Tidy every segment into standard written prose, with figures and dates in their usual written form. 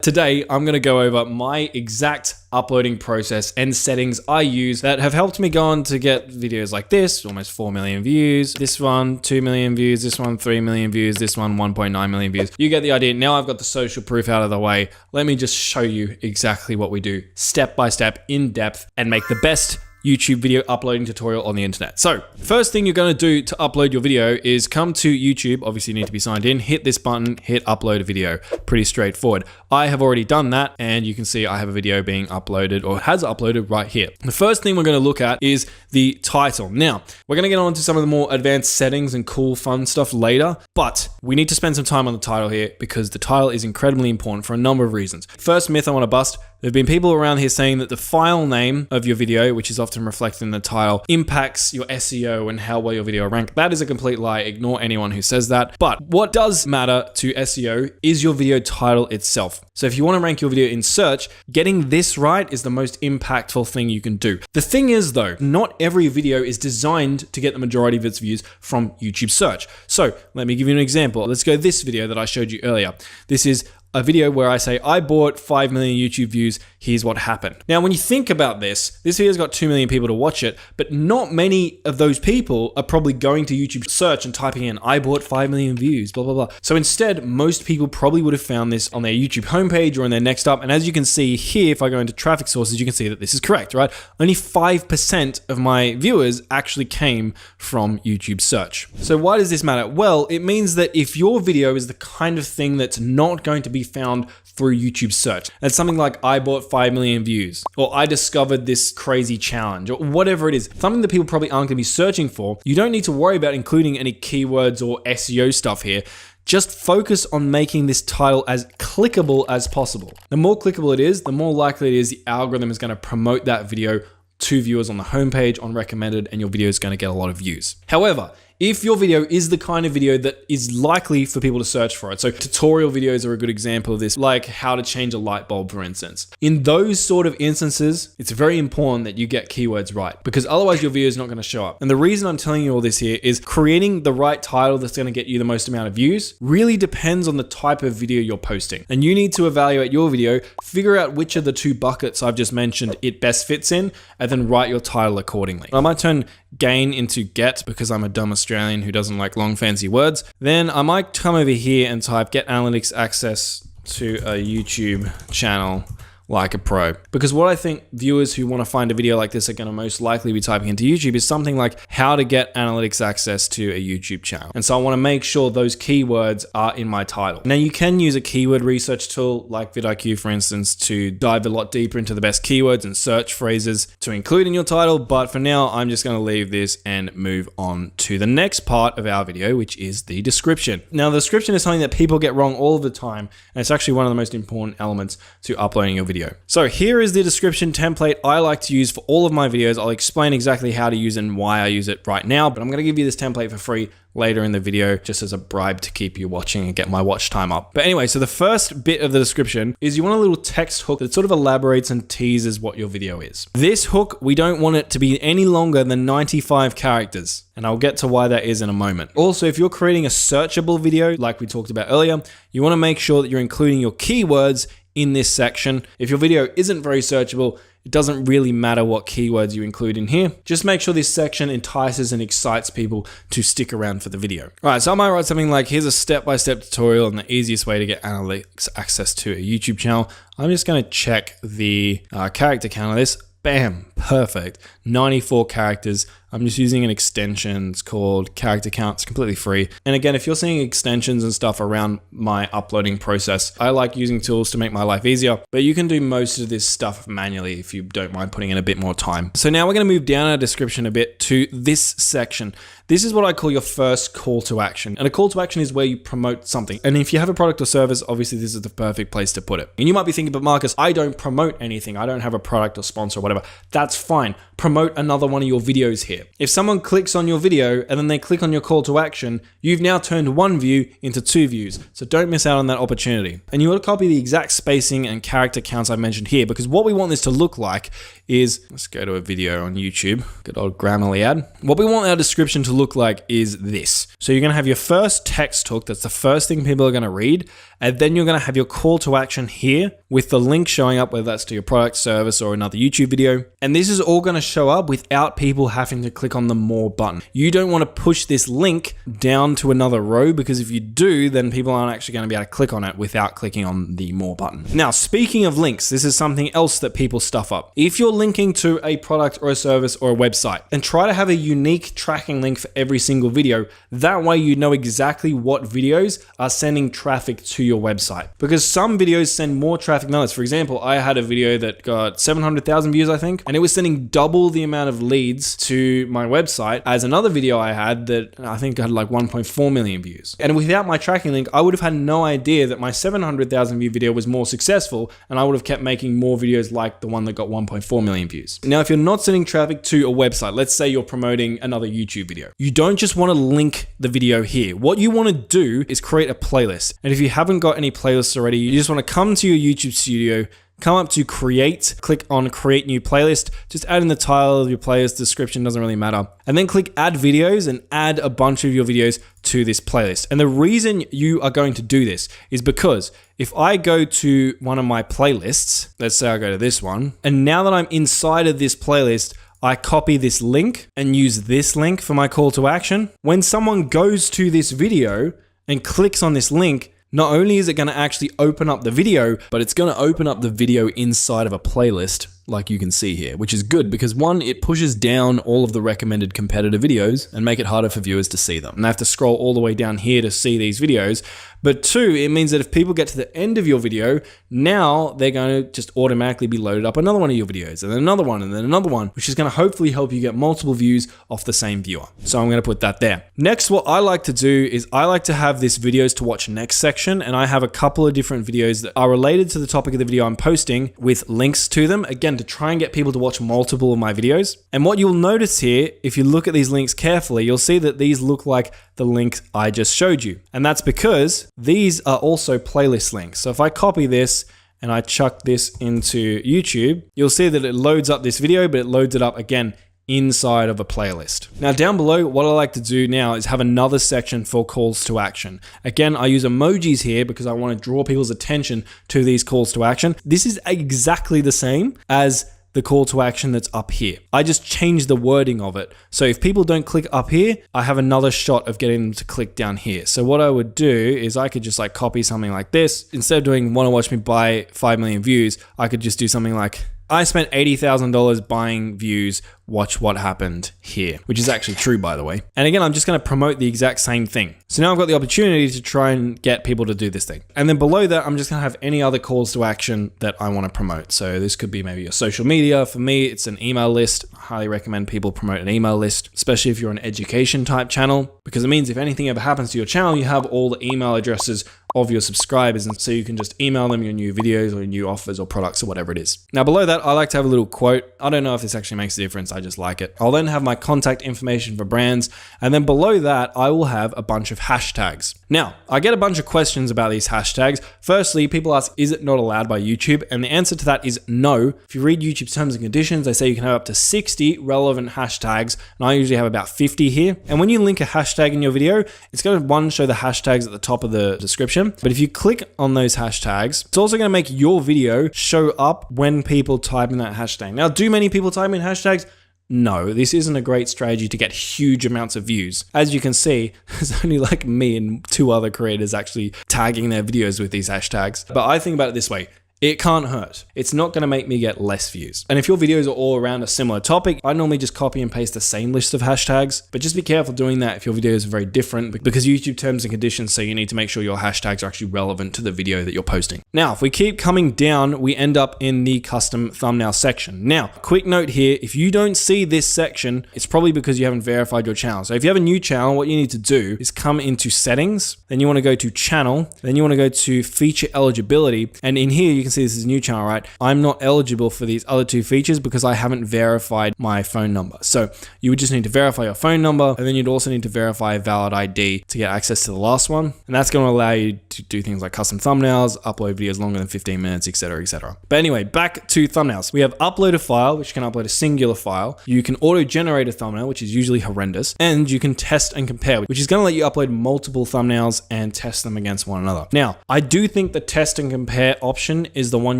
Today, I'm going to go over my exact uploading process and settings I use that have helped me go on to get videos like this, almost 4 million views, this one 2 million views, this one 3 million views, this one 1.9 million views. You get the idea. Now I've got the social proof out of the way. Let me just show you exactly what we do step by step in depth and make the best YouTube video uploading tutorial on the internet. So first thing you're going to do to upload your video is come to YouTube. Obviously you need to be signed in, hit this button, hit upload a video. Pretty straightforward. I have already done that and you can see I have a video being uploaded or has uploaded right here. The first thing we're going to look at is the title. Now we're going to get on to some of the more advanced settings and cool fun stuff later, but we need to spend some time on the title here because the title is incredibly important for a number of reasons. First myth I want to bust. There have been people around here saying that the file name of your video, which is often reflected in the title, impacts your SEO and how well your video ranks. That is a complete lie. Ignore anyone who says that. But what does matter to SEO is your video title itself. So if you want to rank your video in search, getting this right is the most impactful thing you can do. The thing is though, not every video is designed to get the majority of its views from YouTube search. So let me give you an example. Let's go this video that I showed you earlier. This is a video where I say, I bought 5 million YouTube views, here's what happened. Now, when you think about this video's got 2 million people to watch it, but not many of those people are probably going to YouTube search and typing in, I bought 5 million views, blah, blah, blah. So instead, most people probably would have found this on their YouTube homepage or in their next up. And as you can see here, if I go into traffic sources, you can see that this is correct, right? Only 5% of my viewers actually came from YouTube search. So why does this matter? Well, it means that if your video is the kind of thing that's not going to be found through YouTube search. That's something like I bought 5 million views, or I discovered this crazy challenge, or whatever it is, something that people probably aren't going to be searching for. You don't need to worry about including any keywords or SEO stuff here. Just focus on making this title as clickable as possible. The more clickable it is, the more likely it is the algorithm is going to promote that video to viewers on the homepage, on recommended, and your video is going to get a lot of views. However, if your video is the kind of video that is likely for people to search for it, so tutorial videos are a good example of this, like how to change a light bulb, for instance. In those sort of instances, it's very important that you get keywords right because otherwise your video is not going to show up. And the reason I'm telling you all this here is creating the right title that's going to get you the most amount of views really depends on the type of video you're posting. And you need to evaluate your video, figure out which of the two buckets I've just mentioned it best fits in, and then write your title accordingly. I might turn gain into get because I'm a dumb Australian who doesn't like long fancy words. Then I might come over here and type get analytics access to a YouTube channel like a pro. Because what I think viewers who want to find a video like this are going to most likely be typing into YouTube is something like how to get analytics access to a YouTube channel. And so I want to make sure those keywords are in my title. Now you can use a keyword research tool like vidIQ, for instance, to dive a lot deeper into the best keywords and search phrases to include in your title. But for now, I'm just going to leave this and move on to the next part of our video, which is the description. Now the description is something that people get wrong all the time. And it's actually one of the most important elements to uploading your video. So here is the description template I like to use for all of my videos. I'll explain exactly how to use it and why I use it right now, but I'm going to give you this template for free later in the video just as a bribe to keep you watching and get my watch time up. But anyway, so the first bit of the description is you want a little text hook that sort of elaborates and teases what your video is. This hook, we don't want it to be any longer than 95 characters. And I'll get to why that is in a moment. Also, if you're creating a searchable video, like we talked about earlier, you want to make sure that you're including your keywords in this section. If your video isn't very searchable, it doesn't really matter what keywords you include in here. Just make sure this section entices and excites people to stick around for the video. All right, so I might write something like, here's a step-by-step tutorial on the easiest way to get analytics access to a YouTube channel. I'm just gonna check the character count of this. Bam, perfect. 94 characters. I'm just using an extension. It's called character count. It's completely free. And again, if you're seeing extensions and stuff around my uploading process, I like using tools to make my life easier, but you can do most of this stuff manually if you don't mind putting in a bit more time. So now we're going to move down our description a bit to this section. This is what I call your first call to action. And a call to action is where you promote something. And if you have a product or service, obviously this is the perfect place to put it. And you might be thinking, but Marcus, I don't promote anything. I don't have a product or sponsor or whatever. That's fine. Promote another one of your videos here. If someone clicks on your video and then they click on your call to action, you've now turned one view into 2 views. So don't miss out on that opportunity. And you want to copy the exact spacing and character counts I mentioned here, because what we want this to look like is, let's go to a video on YouTube, good old Grammarly ad. What we want our description to look like is this. So you're going to have your first text hook. That's the first thing people are going to read. And then you're going to have your call to action here with the link showing up, whether that's to your product, service, or another YouTube video. And this is all going to show up without people having to click on the more button. You don't want to push this link down to another row, because if you do, then people aren't actually going to be able to click on it without clicking on the more button. Now, speaking of links, this is something else that people stuff up. If you're linking to a product or a service or a website, and try to have a unique tracking link for every single video, that way you know exactly what videos are sending traffic to your website. Because some videos send more traffic than others. For example, I had a video that got 700,000 views, I think, and it was sending double the amount of leads to my website as another video I had that I think had like 1.4 million views. And without my tracking link, I would have had no idea that my 700,000 view video was more successful, and I would have kept making more videos like the one that got 1.4 million views. Now, if you're not sending traffic to a website, let's say you're promoting another YouTube video, you don't just want to link the video here. What you want to do is create a playlist. And if you haven't got any playlists already, you just want to come to your YouTube studio, come up to create, click on create new playlist, just add in the title of your playlist, description doesn't really matter. And then click add videos and add a bunch of your videos to this playlist. And the reason you are going to do this is because if I go to one of my playlists, let's say I go to this one, and now that I'm inside of this playlist, I copy this link and use this link for my call to action. When someone goes to this video and clicks on this link, not only is it going to actually open up the video, but it's going to open up the video inside of a playlist, like you can see here, which is good because one, it pushes down all of the recommended competitor videos and make it harder for viewers to see them. And they have to scroll all the way down here to see these videos. But two, it means that if people get to the end of your video, now they're going to just automatically be loaded up another one of your videos, and then another one, and then another one, which is going to hopefully help you get multiple views off the same viewer. So I'm going to put that there. Next, what I like to do is I like to have this videos to watch next section, and I have a couple of different videos that are related to the topic of the video I'm posting with links to them, again, to try and get people to watch multiple of my videos. And what you'll notice here, if you look at these links carefully, you'll see that these look like the link I just showed you. And that's because these are also playlist links. So if I copy this and I chuck this into YouTube, you'll see that it loads up this video, but it loads it up again inside of a playlist. Now down below, what I like to do now is have another section for calls to action. Again, I use emojis here because I want to draw people's attention to these calls to action. This is exactly the same as the call to action that's up here. I just changed the wording of it. So if people don't click up here, I have another shot of getting them to click down here. So what I would do is I could just like copy something like this. Instead of doing want to watch me buy 5 million views, I could just do something like, I spent $80,000 buying views, watch what happened here, which is actually true, by the way. And again, I'm just going to promote the exact same thing. So now I've got the opportunity to try and get people to do this thing. And then below that, I'm just going to have any other calls to action that I want to promote. So this could be maybe your social media. For me, it's an email list. I highly recommend people promote an email list, especially if you're an education type channel, because it means if anything ever happens to your channel, you have all the email addresses of your subscribers, and so you can just email them your new videos or your new offers or products or whatever it is. Now below that, I like to have a little quote. I don't know if this actually makes a difference. I just like it. I'll then have my contact information for brands, and then below that, I will have a bunch of hashtags. Now, I get a bunch of questions about these hashtags. Firstly, people ask, is it not allowed by YouTube? And the answer to that is no. If you read YouTube terms and conditions, they say you can have up to 60 relevant hashtags, and I usually have about 50 here. And when you link a hashtag in your video, it's going to one, show the hashtags at the top of the description. But if you click on those hashtags, it's also going to make your video show up when people type in that hashtag. Now, do many people type in hashtags? No, this isn't a great strategy to get huge amounts of views. As you can see, there's only like me and 2 other creators actually tagging their videos with these hashtags. But I think about it this way. It can't hurt. It's not going to make me get less views. And if your videos are all around a similar topic, I normally just copy and paste the same list of hashtags, but just be careful doing that if your videos are very different, because YouTube terms and conditions say you need to make sure your hashtags are actually relevant to the video that you're posting. Now, if we keep coming down, we end up in the custom thumbnail section. Now, quick note here, if you don't see this section, it's probably because you haven't verified your channel. So if you have a new channel, what you need to do is come into settings, then you want to go to channel, then you want to go to feature eligibility, and in here you can see this is a new channel, right? I'm not eligible for these other two features because I haven't verified my phone number. So you would just need to verify your phone number, and then you'd also need to verify a valid ID to get access to the last one. And that's going to allow you to do things like custom thumbnails, upload videos longer than 15 minutes, etc., etc. But anyway, back to thumbnails. We have upload a file, which can upload a singular file. You can auto-generate a thumbnail, which is usually horrendous, and you can test and compare, which is going to let you upload multiple thumbnails and test them against one another. Now, I do think the test and compare option is the one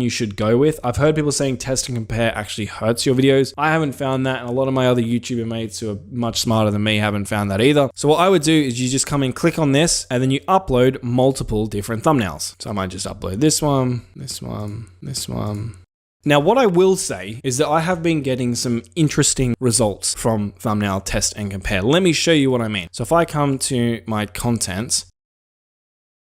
you should go with. I've heard people saying test and compare actually hurts your videos. I haven't found that, and a lot of my other YouTuber mates who are much smarter than me haven't found that either. So what I would do is you just come in, click on this, and then you upload multiple different thumbnails. So I might just upload this one, this one, this one. Now, what I will say is that I have been getting some interesting results from thumbnail test and compare. Let me show you what I mean. So if I come to my contents,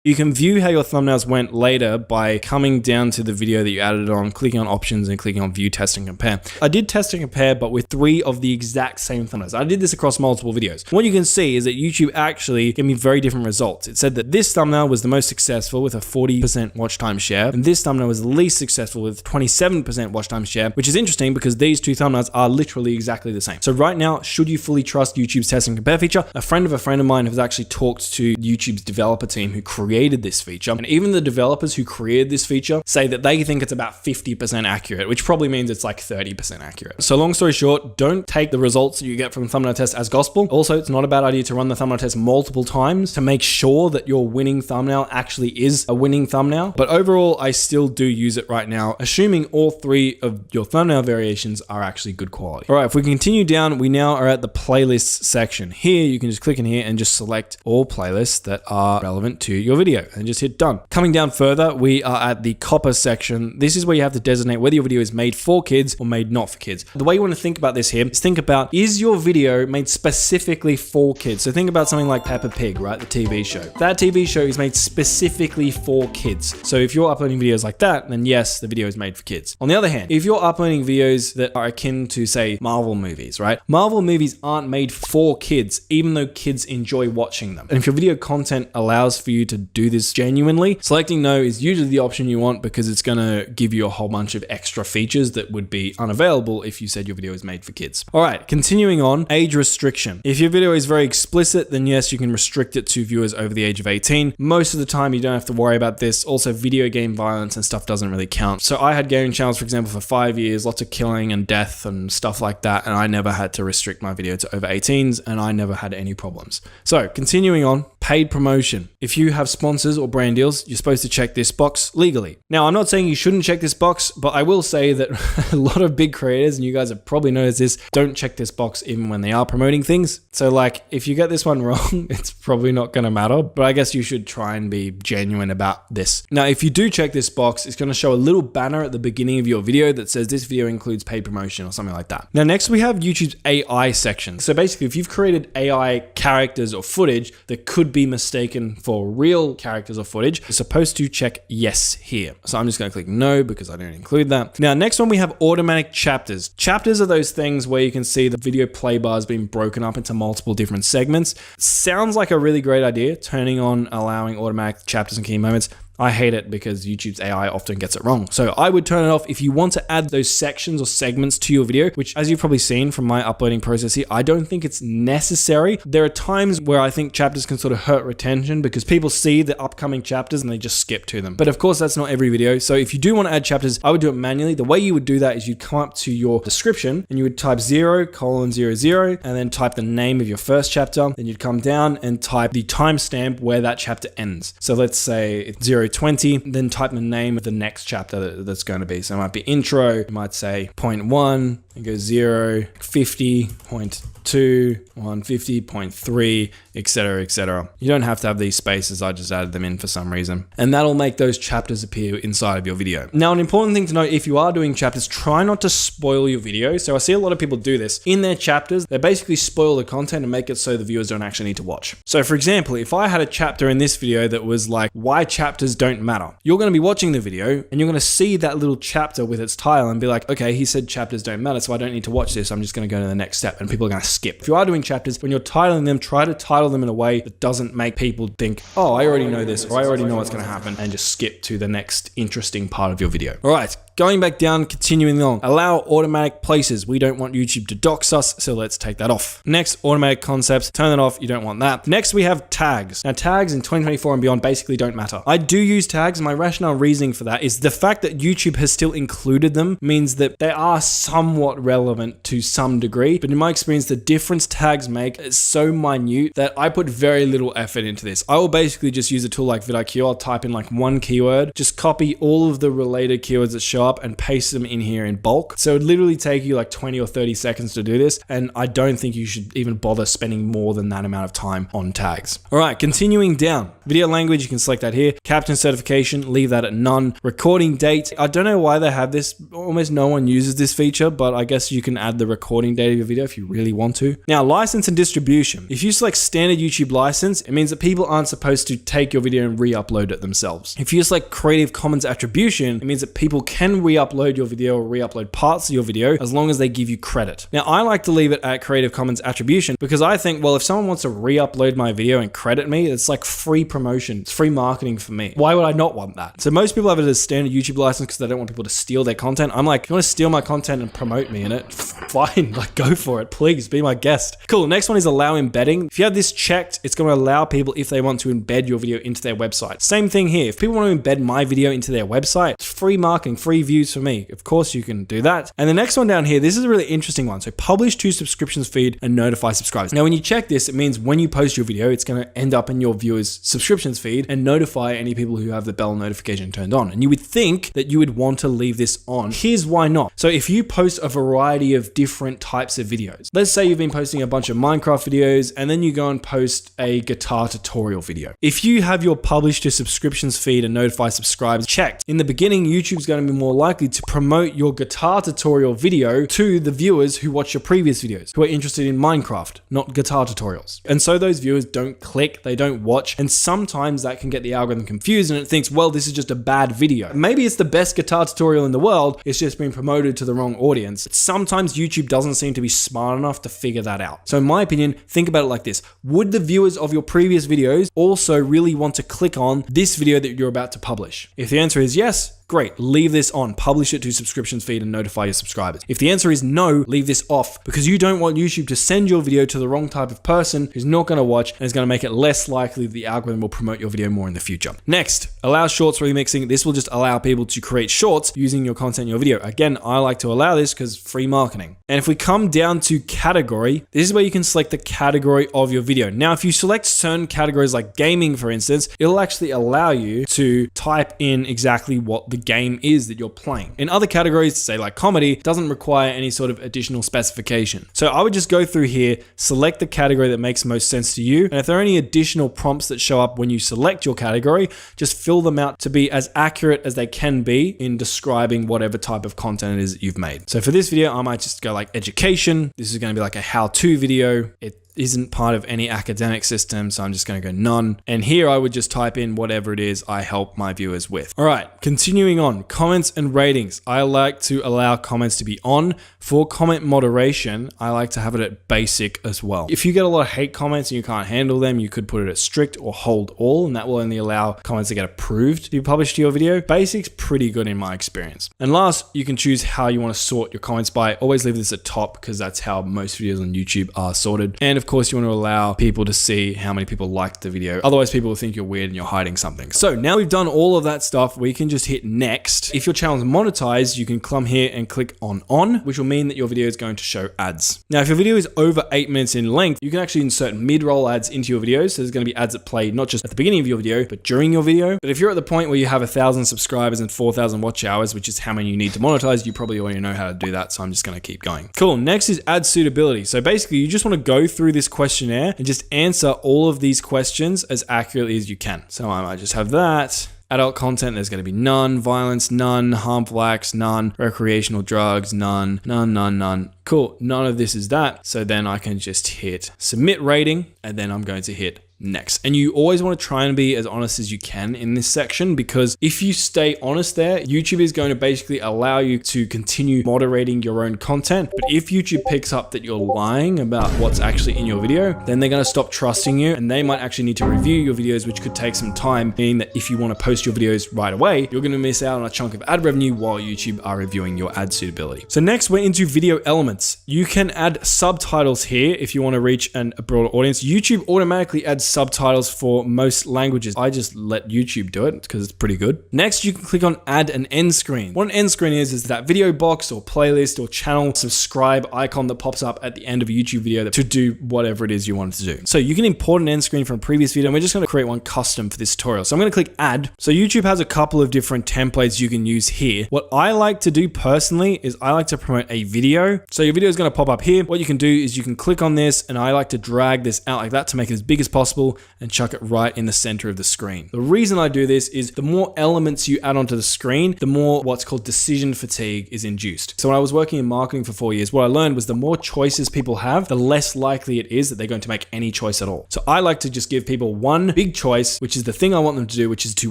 you can view how your thumbnails went later by coming down to the video that you added on, clicking on options and clicking on view, test and compare. I did test and compare, but with 3 of the exact same thumbnails. I did this across multiple videos. What you can see is that YouTube actually gave me very different results. It said that this thumbnail was the most successful with a 40% watch time share, and this thumbnail was the least successful with 27% watch time share, which is interesting because these two thumbnails are literally exactly the same. So right now, should you fully trust YouTube's test and compare feature? A friend of mine has actually talked to YouTube's developer team who created this feature, and even the developers who created this feature say that they think it's about 50% accurate, which probably means it's like 30% accurate. So long story short, don't take the results that you get from thumbnail test as gospel. Also, it's not a bad idea to run the thumbnail test multiple times to make sure that your winning thumbnail actually is a winning thumbnail. But overall, I still do use it right now, assuming all 3 of your thumbnail variations are actually good quality. All right, if we continue down, we now are at the playlists section. Here, you can just click in here and just select all playlists that are relevant to your video and just hit done. Coming down further, we are at the copper section. This is where you have to designate whether your video is made for kids or made not for kids. The way you want to think about this here is think about, is your video made specifically for kids? So think about something like Peppa Pig, right? The TV show. That TV show is made specifically for kids. So if you're uploading videos like that, then yes, the video is made for kids. On the other hand, if you're uploading videos that are akin to, say, Marvel movies, right? Marvel movies aren't made for kids, even though kids enjoy watching them. And if your video content allows for you to do this genuinely, selecting no is usually the option you want because it's going to give you a whole bunch of extra features that would be unavailable if you said your video is made for kids. All right, continuing on, age restriction. If your video is very explicit, then yes, you can restrict it to viewers over the age of 18. Most of the time, you don't have to worry about this. Also, video game violence and stuff doesn't really count. So I had gaming channels, for example, for 5 years, lots of killing and death and stuff like that, and I never had to restrict my video to over 18s, and I never had any problems. So continuing on, paid promotion. If you have sponsors or brand deals, you're supposed to check this box legally. Now, I'm not saying you shouldn't check this box, but I will say that a lot of big creators, and you guys have probably noticed this, don't check this box even when they are promoting things. So like, if you get this one wrong, it's probably not going to matter, but I guess you should try and be genuine about this. Now, if you do check this box, it's going to show a little banner at the beginning of your video that says this video includes paid promotion or something like that. Now, next we have YouTube's AI section. So basically, if you've created AI characters or footage that could be mistaken for real characters or footage, you're supposed to check yes here. So I'm just going to click no because I don't include that. Now, next one we have automatic chapters. Chapters are those things where you can see the video play bar has been broken up into multiple different segments. Sounds like a really great idea, turning on allowing automatic chapters and key moments. I hate it because YouTube's AI often gets it wrong. So I would turn it off if you want to add those sections or segments to your video, which, as you've probably seen from my uploading process here, I don't think it's necessary. There are times where I think chapters can sort of hurt retention because people see the upcoming chapters and they just skip to them. But of course, that's not every video. So if you do want to add chapters, I would do it manually. The way you would do that is you'd come up to your description and you would type 0:00 and then type the name of your first chapter. Then you'd come down and type the timestamp where that chapter ends. So let's say it's 0:20, then type the name of the next chapter that's going to be. So it might be intro, you might say 0.1, and go 0, 50, 0.2, 150, 0.3, etc., etc. You don't have to have these spaces. I just added them in for some reason. And that'll make those chapters appear inside of your video. Now, an important thing to note, if you are doing chapters, try not to spoil your video. So I see a lot of people do this. In their chapters, they basically spoil the content and make it so the viewers don't actually need to watch. So for example, if I had a chapter in this video that was like, why chapters don't matter. You're going to be watching the video and you're going to see that little chapter with its title and be like, okay, he said chapters don't matter, so I don't need to watch this. I'm just going to go to the next step, and people are going to skip. If you are doing chapters, when you're titling them, try to title them in a way that doesn't make people think, oh, I already know this, or I already know what's going to happen, and just skip to the next interesting part of your video. All right, going back down, continuing on. Allow automatic places. We don't want YouTube to dox us, so let's take that off. Next, automatic concepts. Turn that off. You don't want that. Next, we have tags. Now, tags in 2024 and beyond basically don't matter. I do use tags. My rationale reasoning for that is the fact that YouTube has still included them means that they are somewhat relevant to some degree. But in my experience, the difference tags make is so minute that I put very little effort into this. I will basically just use a tool like vidIQ. I'll type in like one keyword, just copy all of the related keywords that show up and paste them in here in bulk. So it would literally take you like 20 or 30 seconds to do this. And I don't think you should even bother spending more than that amount of time on tags. All right, continuing down. Video language, you can select that here. Caption certification, leave that at none. Recording date. I don't know why they have this. Almost no one uses this feature, but I guess you can add the recording date of your video if you really want to. Now, license and distribution. If you select standard YouTube license, it means that people aren't supposed to take your video and re-upload it themselves. If you select Creative Commons attribution, it means that people can re-upload your video or re-upload parts of your video as long as they give you credit. Now, I like to leave it at Creative Commons attribution because I think, well, if someone wants to re-upload my video and credit me, it's like free promotion. It's free marketing for me. Why would I not want that? So most people have it as standard YouTube license because they don't want people to steal their content. I'm like, if you want to steal my content and promote me in it, fine, like go for it. Please be my guest. Cool. Next one is allow embedding. If you have this checked, it's going to allow people if they want to embed your video into their website. Same thing here. If people want to embed my video into their website, it's free marketing, free views for me. Of course you can do that. And the next one down here, this is a really interesting one. So publish to subscriptions feed and notify subscribers. Now, when you check this, it means when you post your video, it's going to end up in your viewers' subscriptions feed and notify any people who have the bell notification turned on. And you would think that you would want to leave this on. Here's why not. So if you post a variety of different types of videos, let's say you've been posting a bunch of Minecraft videos and then you go and post a guitar tutorial video. If you have your publish to subscriptions feed and notify subscribers checked, in the beginning, YouTube's going to be more likely to promote your guitar tutorial video to the viewers who watch your previous videos, who are interested in Minecraft, not guitar tutorials. And so those viewers don't click, they don't watch, and sometimes that can get the algorithm confused and it thinks, well, this is just a bad video. Maybe it's the best guitar tutorial in the world, it's just been promoted to the wrong audience. Sometimes YouTube doesn't seem to be smart enough to figure that out. So in my opinion, think about it like this. Would the viewers of your previous videos also really want to click on this video that you're about to publish? If the answer is yes, great, leave this on, publish it to subscriptions feed and notify your subscribers. If the answer is no, leave this off because you don't want YouTube to send your video to the wrong type of person who's not going to watch and is going to make it less likely that the algorithm will promote your video more in the future. Next, allow shorts remixing. This will just allow people to create shorts using your content in your video. Again, I like to allow this because free marketing. And if we come down to category, this is where you can select the category of your video. Now, if you select certain categories like gaming, for instance, it'll actually allow you to type in exactly what the game is that you're playing. In other categories, say like comedy, doesn't require any sort of additional specification. So I would just go through here, select the category that makes most sense to you. And if there are any additional prompts that show up when you select your category, just fill them out to be as accurate as they can be in describing whatever type of content it is that you've made. So for this video, I might just go like education. This is going to be like a how-to video. It isn't part of any academic system, so I'm just going to go none. And here I would just type in whatever it is I help my viewers with. All right, continuing on, comments and ratings. I like to allow comments to be on. For comment moderation, I like to have it at basic as well. If you get a lot of hate comments and you can't handle them, you could put it at strict or hold all, and that will only allow comments to get approved to be published to your video. Basic's pretty good in my experience. And last, you can choose how you want to sort your comments by. Always leave this at top because that's how most videos on YouTube are sorted. And of course, you want to allow people to see how many people liked the video. Otherwise, people will think you're weird and you're hiding something. So now we've done all of that stuff, we can just hit next. If your channel is monetized, you can come here and click on, which will mean that your video is going to show ads. Now, if your video is over 8 minutes in length, you can actually insert mid-roll ads into your videos. So there's going to be ads that play not just at the beginning of your video, but during your video. But if you're at the point where you have 1,000 subscribers and 4,000 watch hours, which is how many you need to monetize, you probably already know how to do that. So I'm just going to keep going. Cool. Next is ad suitability. So basically, you just want to go through this questionnaire and just answer all of these questions as accurately as you can. So I might just have that. Adult content, there's going to be none. Violence, none. Harmful acts, none. Recreational drugs, none. None. Cool. None of this is that. So then I can just hit submit rating and then I'm going to hit next. And you always want to try and be as honest as you can in this section, because if you stay honest there, YouTube is going to basically allow you to continue moderating your own content. But if YouTube picks up that you're lying about what's actually in your video, then they're going to stop trusting you, and they might actually need to review your videos, which could take some time, meaning that if you want to post your videos right away, you're going to miss out on a chunk of ad revenue while YouTube are reviewing your ad suitability. So next, we're into video elements. You can add subtitles here if you want to reach a broader audience. YouTube automatically adds subtitles for most languages. I just let YouTube do it because it's pretty good. Next, you can click on add an end screen. What an end screen is that video box or playlist or channel subscribe icon that pops up at the end of a YouTube video to do whatever it is you want it to do. So you can import an end screen from a previous video, and we're just going to create one custom for this tutorial. So I'm going to click add. So YouTube has a couple of different templates you can use here. What I like to do personally is I like to promote a video. So your video is going to pop up here. What you can do is you can click on this, and I like to drag this out like that to make it as big as possible and chuck it right in the center of the screen. The reason I do this is the more elements you add onto the screen, the more what's called decision fatigue is induced. So when I was working in marketing for 4 years, what I learned was the more choices people have, the less likely it is that they're going to make any choice at all. So I like to just give people one big choice, which is the thing I want them to do, which is to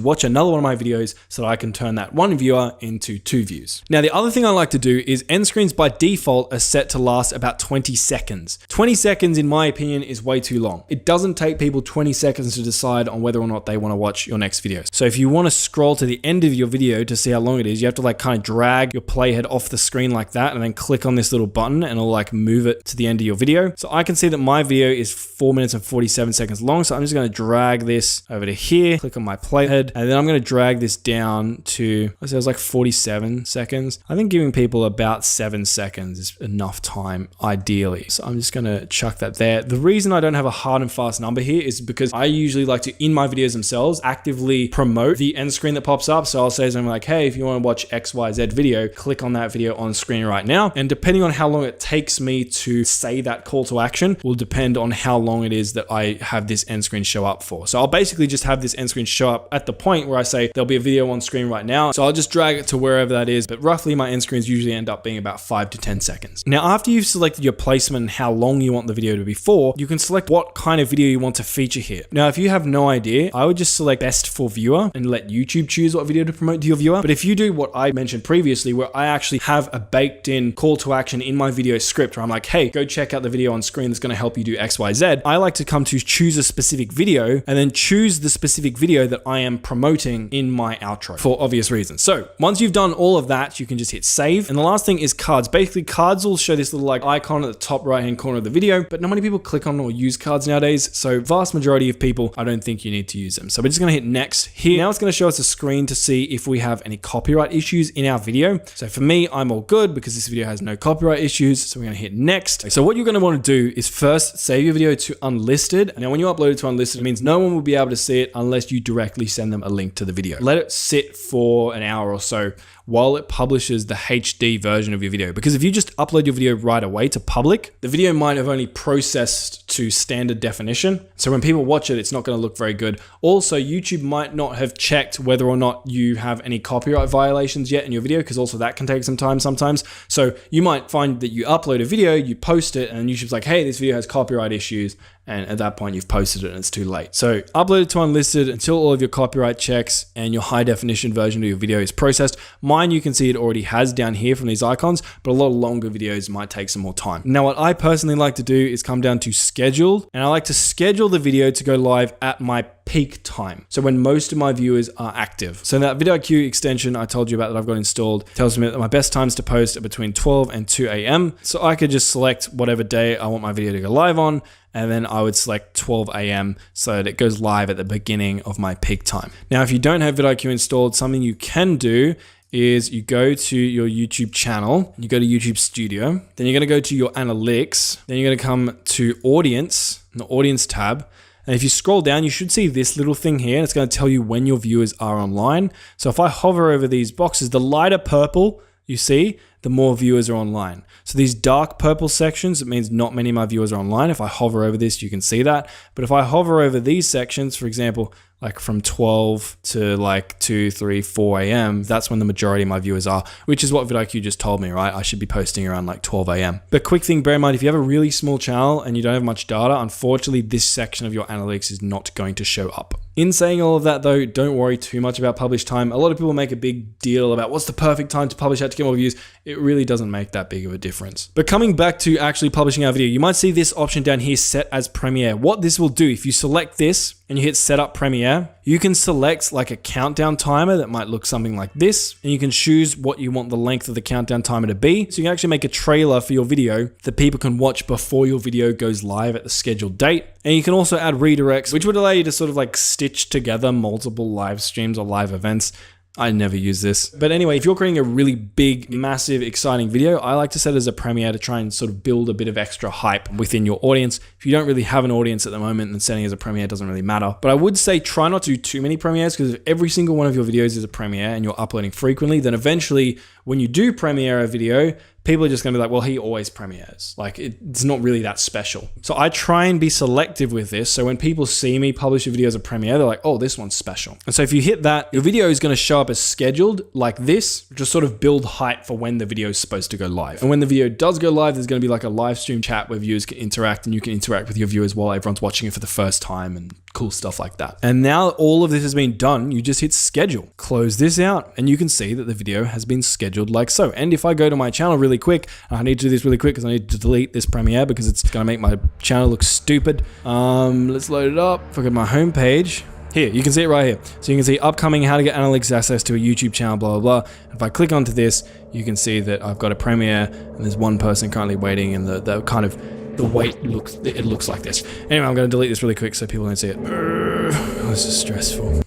watch another one of my videos so that I can turn that one viewer into 2 views. Now, the other thing I like to do is end screens by default are set to last about 20 seconds. 20 seconds, in my opinion, is way too long. It doesn't take people 20 seconds to decide on whether or not they want to watch your next video. So if you want to scroll to the end of your video to see how long it is, you have to like kind of drag your playhead off the screen like that, and then click on this little button and it'll like move it to the end of your video. So I can see that my video is 4 minutes and 47 seconds long. So I'm just going to drag this over to here, click on my playhead, and then I'm going to drag this down to, I say it was like 47 seconds. I think giving people about 7 seconds is enough time ideally. So I'm just going to chuck that there. The reason I don't have a hard and fast number here is because I usually like to, in my videos themselves, actively promote the end screen that pops up. So I'll say something like, hey, if you want to watch XYZ video, click on that video on screen right now. And depending on how long it takes me to say that call to action will depend on how long it is that I have this end screen show up for. So I'll basically just have this end screen show up at the point where I say there'll be a video on screen right now. So I'll just drag it to wherever that is. But roughly my end screens usually end up being about 5 to 10 seconds. Now, after you've selected your placement and how long you want the video to be for, you can select what kind of video you want to feature here. Now, if you have no idea, I would just select best for viewer and let YouTube choose what video to promote to your viewer. But if you do what I mentioned previously, where I actually have a baked in call to action in my video script where I'm like, hey, go check out the video on screen that's going to help you do XYZ, I like to come to choose a specific video and then choose the specific video that I am promoting in my outro for obvious reasons. So once you've done all of that, you can just hit save. And the last thing is cards. Basically, cards will show this little like icon at the top right hand corner of the video, but not many people click on or use cards nowadays. So vast majority of people, I don't think you need to use them. So we're just going to hit next here. Now it's going to show us a screen to see if we have any copyright issues in our video. So for me, I'm all good because this video has no copyright issues. So we're going to hit next. So what you're going to want to do is first save your video to unlisted. Now, when you upload it to unlisted, it means no one will be able to see it unless you directly send them a link to the video. Let it sit for an hour or so while it publishes the HD version of your video. Because if you just upload your video right away to public, the video might have only processed to standard definition. So when people watch it, it's not going to look very good. Also, YouTube might not have checked whether or not you have any copyright violations yet in your video, because also that can take some time sometimes. So you might find that you upload a video, you post it, and YouTube's like, hey, this video has copyright issues. And at that point, you've posted it and it's too late. So upload it to unlisted until all of your copyright checks and your high definition version of your video is processed. Mine, you can see it already has down here from these icons, but a lot of longer videos might take some more time. Now, what I personally like to do is come down to schedule, and I like to schedule the video to go live at my peak time. So when most of my viewers are active. So that vidIQ extension I told you about that I've got installed tells me that my best times to post are between 12 and 2 a.m. So I could just select whatever day I want my video to go live on, and then I would select 12 a.m. so that it goes live at the beginning of my peak time. Now, if you don't have vidIQ installed, something you can do is you go to your YouTube channel, you go to YouTube Studio, then you're going to go to your analytics, then you're going to come to audience, the audience tab. And if you scroll down, you should see this little thing here, and it's going to tell you when your viewers are online. So if I hover over these boxes, the lighter purple you see, the more viewers are online. So these dark purple sections, it means not many of my viewers are online. If I hover over this, you can see that. But if I hover over these sections, for example, like from 12 to like 2, 3, 4 a.m., that's when the majority of my viewers are, which is what vidIQ just told me, right? I should be posting around like 12 a.m. But quick thing, bear in mind, if you have a really small channel and you don't have much data, unfortunately, this section of your analytics is not going to show up. In saying all of that though, don't worry too much about publish time. A lot of people make a big deal about what's the perfect time to publish out to get more views. It really doesn't make that big of a difference. But coming back to actually publishing our video, you might see this option down here set as Premiere. What this will do, if you select this and you hit set up Premiere, you can select like a countdown timer that might look something like this, and you can choose what you want the length of the countdown timer to be. So you can actually make a trailer for your video that people can watch before your video goes live at the scheduled date. And you can also add redirects, which would allow you to sort of like stitch together multiple live streams or live events. I never use this. But anyway, if you're creating a really big, massive, exciting video, I like to set it as a premiere to try and sort of build a bit of extra hype within your audience. If you don't really have an audience at the moment, then setting it as a premiere doesn't really matter. But I would say try not to do too many premieres, because if every single one of your videos is a premiere and you're uploading frequently, then eventually when you do premiere a video, people are just gonna be like, well, he always premieres. Like, it's not really that special. So I try and be selective with this. So when people see me publish a video as a premiere, they're like, oh, this one's special. And so if you hit that, your video is gonna show up as scheduled like this, just sort of build hype for when the video is supposed to go live. And when the video does go live, there's gonna be like a live stream chat where viewers can interact, and you can interact with your viewers while everyone's watching it for the first time and cool stuff like that. And now all of this has been done, you just hit schedule. Close this out, and you can see that the video has been scheduled like so. And if I go to my channel really quick, I need to do this really quick because I need to delete this premiere because it's gonna make my channel look stupid. Let's load it up. If I go to my homepage, here, you can see it right here. So you can see upcoming, how to get analytics access to a YouTube channel, blah, blah, blah. If I click onto this, you can see that I've got a premiere and there's one person currently waiting, and the kind of, the wait looks, it looks like this. Anyway, I'm gonna delete this really quick so people don't see it. Oh, this is stressful.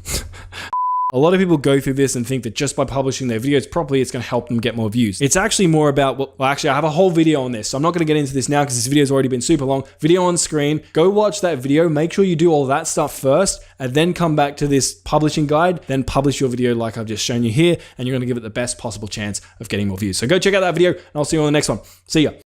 A lot of people go through this and think that just by publishing their videos properly, it's going to help them get more views. It's actually more about, well, actually, I have a whole video on this, so I'm not going to get into this now because this video has already been super long. Video on screen. Go watch that video. Make sure you do all that stuff first, and then come back to this publishing guide. Then publish your video like I've just shown you here, and you're going to give it the best possible chance of getting more views. So go check out that video, and I'll see you on the next one. See ya.